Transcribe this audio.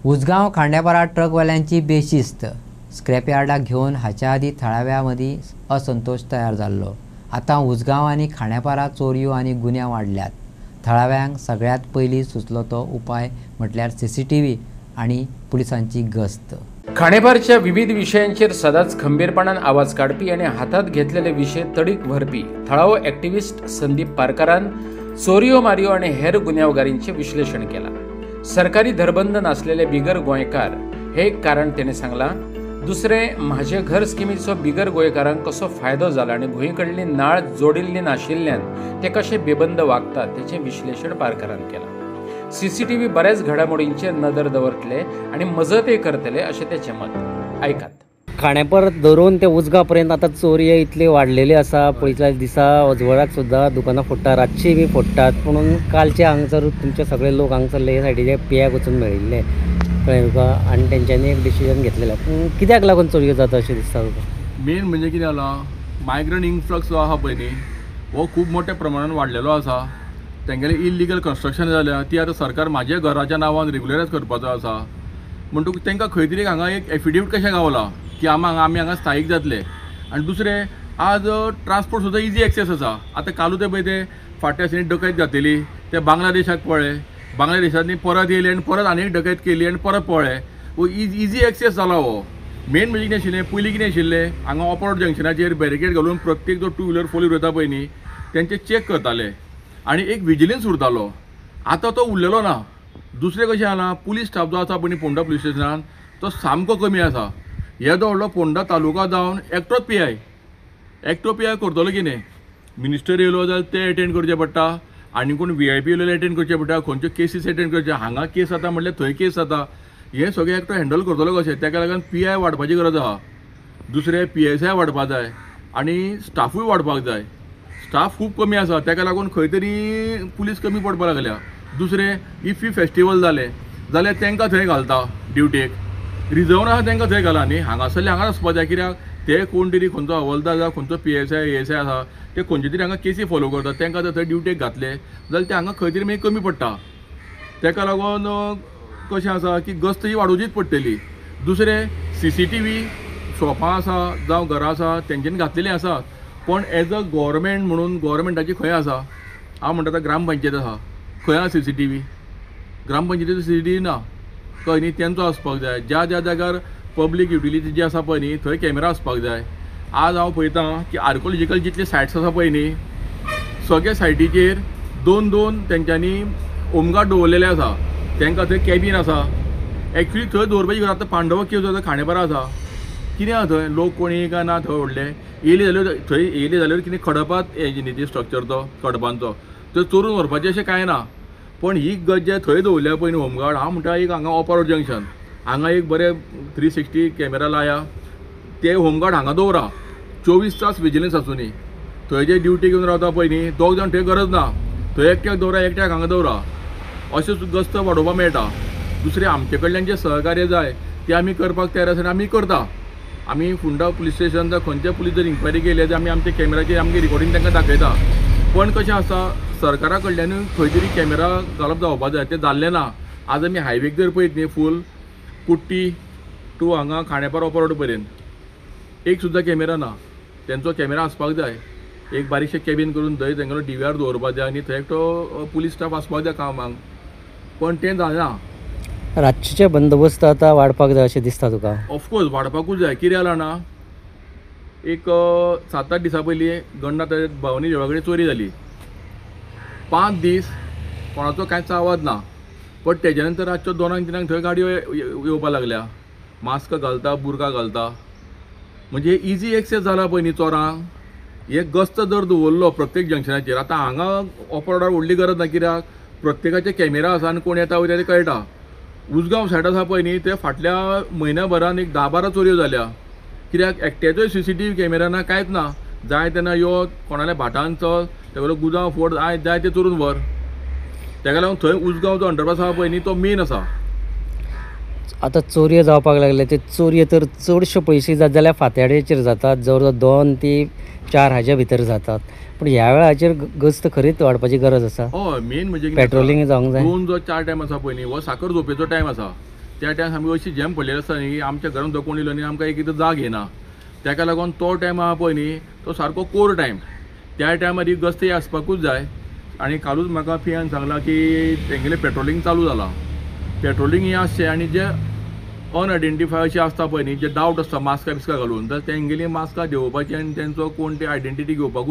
उसगांव खांड्यापारा ट्रकवाल्यांची बेशिस्त स्क्रॅपयार्डाक घेऊन हाच्या आदी थळाव्यामदी असंतोष तयार जाल्लो। आता उसगांव आणि खांड्यापारा चोरयो आणि गुन्हे वाढल्यात। थळाव्यांक सगळ्यात पयलीं सुचलो तो उपाय म्हटल्यार CCTV आणि पुलिसांची गस्त। खांडेपारच्या विविध विषयांचेर सदांच खंबीरपणान आवाज काढपी आणि हातात घेतलेले विषय तडीक व्हरपी थळावो ॲक्टिव्हिस्ट संदीप पारकारान चोरयो मारयो आणि हेर गुन्हेगारींचे विश्लेषण केला। सरकारी धरबंद नासलेले बिगर गोंयकार हे एक कारण तेणे सांगला। दुसरे माझे घर स्किमीचो बिगर गोंयकारांक कसो फायदो जाला आणि भुंयकडली नाळ जोडिल्ली नाशिल्ल्यान ते कशे बेबंद वागतात त्याचे विश्लेषण पारकारान केला। CCTV बऱ्याच घडामोडींचेर नदर दवरतले आणि मजतय करतले अशें तेचें मत। ऐकात। खांडेपार धरून ते उसगांव पर्यंत आता चोरये इतले वाडलेले आसा। पयल्या दिसा अजवळाक सुद्दां दुकानां फोडटा, रातची बी फोडटात। पूण कालचे हांगसर तुमचे सगळे लोक हांगसरले हे सायडीचे पियाक वचून मेळिल्ले कळ्ळें तुका, आनी तेंच्यांनी एक डिसिजन घेतलेलें। पूण कित्याक लागून चोरयो जाता अशें दिसता तुका? मेन म्हणजे कितें जाला, मायग्रंट इन्फ्लक्स जो आसा पळय न्ही हो खूब मोठ्या प्रमाणान वाडलेलो आसा। तेंगेले इल्लिगल कन्स्ट्रक्शन जाल्या ती आतां सरकार म्हाज्या घराच्या नांवान रेग्युलरायज करपाचो आसा। म्हणटकूच तांकां खंय तरी हांगा एक एफिडेविट कशें गावला की आमी हांगा स्थायीक जातले। आनी दुसरें आज ट्रान्सपोर्ट सुद्दां इजी एक्सेस आसा। आतां कालू पळय ते फाटल्या दिसांनी डकैत घातलेली ते बांगलादेशाक पळय, बांगलादेशांतली परत येयली आनी परत आनी एक डकैत केली आनी परत पळय वो इजी एक्सेस जाला हो। मेन म्हणजे कितें आशिल्लें, पयलीं कितें आशिल्लें, हांगा ऑपरोड जंक्शनाचेर बॅरिकेड घालून प्रत्येक जो 2 व्हिलर 4 व्हिलर वयता पळय न्ही तेंचे चॅक करताले आनी एक विजिलन्स उरतालो। आतां तो उरलेलो ना। दुसरें कशें जाला, पुलीस स्टाफ जो आसा पळय पोंडा पुलीस स्टेशनान तो सामको कमी आसा। येदो व्हडलो पोंडा तालुका जावन एकटोच PI करतलो कितें? मिनिस्टर येयलो जाल्यार ते अटेंड करचें पडटा, आनी कोण VIP येयलो जाल्यार अटेंड करचें पडटा, खंयच्यो केसीस अटेंड करचे, हांगा केस जाता म्हटल्यार थंय केस जाता। हें सगळें एकटो हँडल करतलो कशें? ताका लागून PI वाडपाची गरज आसा। दुसरें PSI वाडपाक जाय आनी स्टाफूय वाडपाक जाय। स्टाफ खूब कमी आसा, ताका लागून खंय तरी पुलीस कमी पडपाक लागल्या। दुसरें इफ फेस्टिवल जालें जाल्यार तांकां थंय घालता ड्युटेक, रिजर्वन आसा तांकां थंय घाला न्ही, हांगासरले हांगा आसपाक जाय। कित्याक ते कोण तरी खंयचो हवलदार जावं खंयचो PSI ASI आसा ते खंयचे तरी हांगा केसी फॉलो करतात, तांकां जर थंय ड्युटेक घातले जाल्यार ते हांगा खंय तरी मागीर कमी पडटा। ताका लागून कशें आसा की गस्त ही वाडोवचीच पडटली। दुसरें CCTV शॉपां आसा जावं घरां आसा तेंच्यांनी घातलेलीं आसा, पण एज अ गव्हर्मेंट म्हणून गव्हर्मेंटाची खंय आसा? हांव म्हणटा आतां ग्रामपंचायत आसा, खंय आसा CCTV? ग्रामपंचायतीचो CCTV ना, कळ्ळें न्ही? तेंचो आसपाक जाय। ज्या ज्या जाग्यार पब्लीक युटिलिटी जी आसा पळय न्ही थंय कॅमेरा आसपाक जाय। आज हांव पळयतां की आर्कोलॉजिकल जितले सायट्स आसा पळय न्ही सगळे सायटीचेर 2-2 तेंच्यांनी होमगार्ड दवरलेले आसा, तांकां थंय कॅबीन आसा। एक्चुली थंय दवरपाची गरज आतां पांडवा केव जाता खांडेपारा आसा, कितें आसा थंय? लोक कोणी काय ना थंय व्हडले येयले जाल्यार थंय येयले जाल्यार कितें खडपात हेजी स्ट्रक्चर तो खडपांचो थंय चोरून व्हरपाचें अशें कांय ना। पण ही गज जे थंय दवरल्या पळय न्ही होमगार्ड, हांव म्हणटा एक हांगा ऑपरोड जंक्शन हांगा एक बरे 360 कॅमेरा लाया, ते होमगार्ड हांगा दवरा, 24 तास विजिलन्स आसूनी। थंय जे ड्युटी घेवन रावता पळय न्ही 2 जाण थंय गरज ना, थंय एकट्याक दवरा, एकट्याक हांगा दवरा, अशें गस्त वाडोवपाक मेळटा। दुसरें आमचे कडल्यान जें सहकार्य जाय तें आमी करपाक तयार आसा आनी आमी करता। आमी फोंडा पुलीस स्टेशन जावं खंयच्या पुलीस जर इन्क्वायरी केली जाल्यार आमी आमच्या कॅमेराचेर आमगे रिकॉर्डिंग तांकां दाखयता। पण कशें आसा, सरकारा कडल्यानूय खंय तरी कॅमेरा घालप जावपाक जाय, तें जाल्लें ना। आज आमी हायवेक जर पळयत न्ही फूल कुट्टी टू हांगा खांडेपार ऑपरोड पर्यंत एक सुद्दां कॅमेरा ना। तेंचो कॅमेरा आसपाक जाय, एक बारीकशें कॅबीन करून थंय तेंगेलो DVR दवरपाक जाय आनी थंय एकटो पुलीस स्टाफ आसपाक जाय कामाक, पण तें जायना। रातचे बंदोबस्त आतां वाडपाक जाय अशें दिसता तुका? ऑफकोर्स वाडपाकूच जाय। कितें जाला ना, एक 7-8 दिसां पयलीं गणना भवानी देवळा कडेन चोरी जाली। 5 दीस कोणाचो कांयच आवाज ना, पण तेज्या नंतर रातच्यो 2-3 थंय गाडयो येवपाक लागल्या, मास्क घालता, बुरका घालता। म्हणजे इजी एक्सेस जाला पळय न्ही चोरांक, हे गस्त जर दवरलो प्रत्येक जंक्शनाचेर, आतां हांगा ऑपरोडार व्हडली गरज ना, कित्याक प्रत्येकाचे कॅमेरा आसा आनी कोण येता वयता तें कळटा। उसगांव सायड आसा पळय न्ही ते फाटल्या म्हयन्याभरान एक 10-12 चोरयो जाल्या, कित्याक एकट्याचोय CCTV कॅमेरा ना, कांयच ना। जाय तेन्ना यो कोणाल्या भाटान चल, तेगेलो गुजांव फोड, जाय ते चोरून व्हर। ताका लागून थंय उसगांव जो अंडरपास आसा पळय न्ही तो मेन आसा। आतां चोरयो जावपाक लागले, ते चोरयो तर चडशे पयशे जात जाल्यार फांतोडेचेर जातात, जवळ जवळ 2 ते 4 हाजे भितर जातात। पण ह्या वेळाचेर गस्त खरीच वाडपाची गरज आसा। हय, मेन म्हणजे पेट्रोलिंग जावंक जाय। 2 जो 4 टायम आसा पळय न्ही हो साखर झोपेचो टायम आसा। त्या टायम आमी अशी जॅम पडलेली आसता न्ही आमच्या घरान जो कोण येयलो न्ही आमकां एक एकदां जाग येना ताका लागून तो टायम आहा पळय न्ही तो सारको कोर टायम त्या टायमार ही गस्त आसपाकूच जाय आनी कालूच म्हाका पियान सांगलां की तेंगेलें पेट्रोलिंग चालू जालां पेट्रोलिंग हें आसचें आनी जे अनआयडेंटिफाय अशें आसता पळय न्ही जे डावट आसता मास्का बिस्का घालून तर तेंगेली मास्का देंवोवपाची आनी तेंचो कोण ते आयडेंटिटी घेवपाकूच